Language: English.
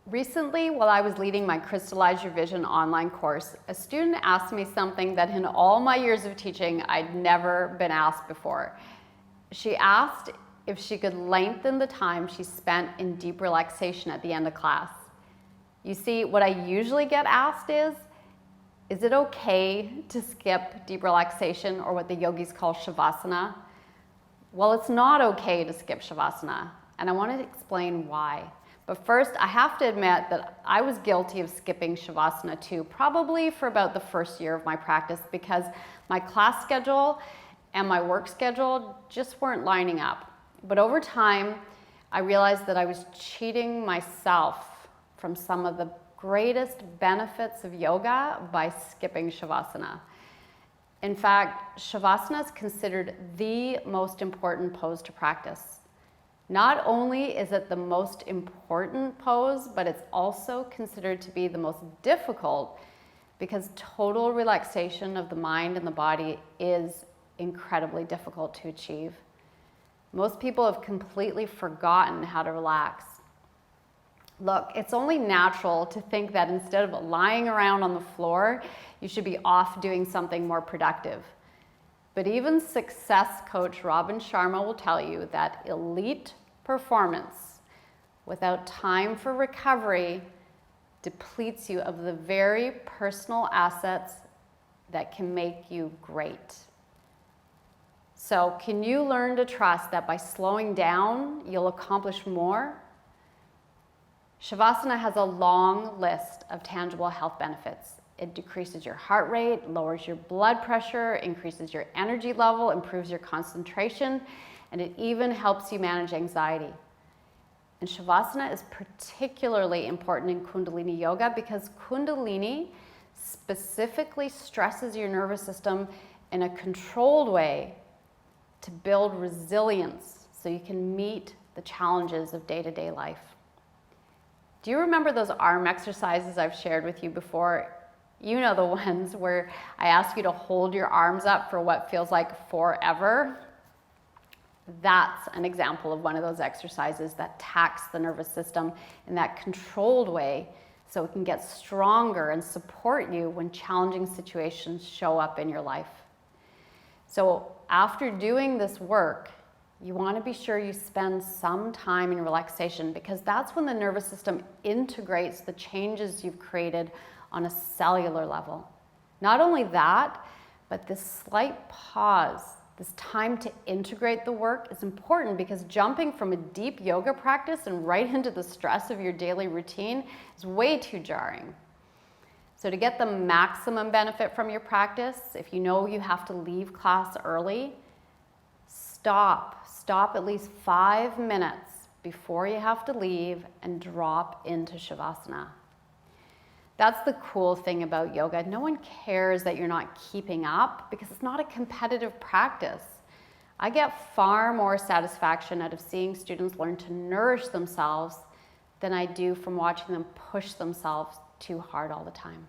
Recently, while I was leading my Crystallize Your Vision online course, a student asked me something that in all my years of teaching, I'd never been asked before. She asked if she could lengthen the time she spent in deep relaxation at the end of class. You see, what I usually get asked is it okay to skip deep relaxation, or what the yogis call Shavasana? Well, it's not okay to skip Shavasana, and I want to explain why. But first, I have to admit that I was guilty of skipping Shavasana too, probably for about the first year of my practice, because my class schedule and my work schedule just weren't lining up. But over time, I realized that I was cheating myself from some of the greatest benefits of yoga by skipping Shavasana. In fact, Shavasana is considered the most important pose to practice. Not only is it the most important pose, but it's also considered to be the most difficult, because total relaxation of the mind and the body is incredibly difficult to achieve. Most people have completely forgotten how to relax. Look, it's only natural to think that instead of lying around on the floor, you should be off doing something more productive. But even success coach Robin Sharma will tell you that elite performance without time for recovery depletes you of the very personal assets that can make you great. So, can you learn to trust that by slowing down, you'll accomplish more? Shavasana has a long list of tangible health benefits. It decreases your heart rate, lowers your blood pressure, increases your energy level, improves your concentration, and it even helps you manage anxiety. And Shavasana is particularly important in Kundalini yoga because Kundalini specifically stresses your nervous system in a controlled way to build resilience so you can meet the challenges of day-to-day life. Do you remember those arm exercises I've shared with you before? You know, the ones where I ask you to hold your arms up for what feels like forever. That's an example of one of those exercises that tax the nervous system in that controlled way so it can get stronger and support you when challenging situations show up in your life. So after doing this work, you want to be sure you spend some time in relaxation, because that's when the nervous system integrates the changes you've created on a cellular level. Not only that, but this slight pause, this time to integrate the work, is important, because jumping from a deep yoga practice and right into the stress of your daily routine is way too jarring. So to get the maximum benefit from your practice, if you know you have to leave class early, stop at least 5 minutes before you have to leave and drop into Shavasana. That's the cool thing about yoga. No one cares that you're not keeping up, because it's not a competitive practice. I get far more satisfaction out of seeing students learn to nourish themselves than I do from watching them push themselves too hard all the time.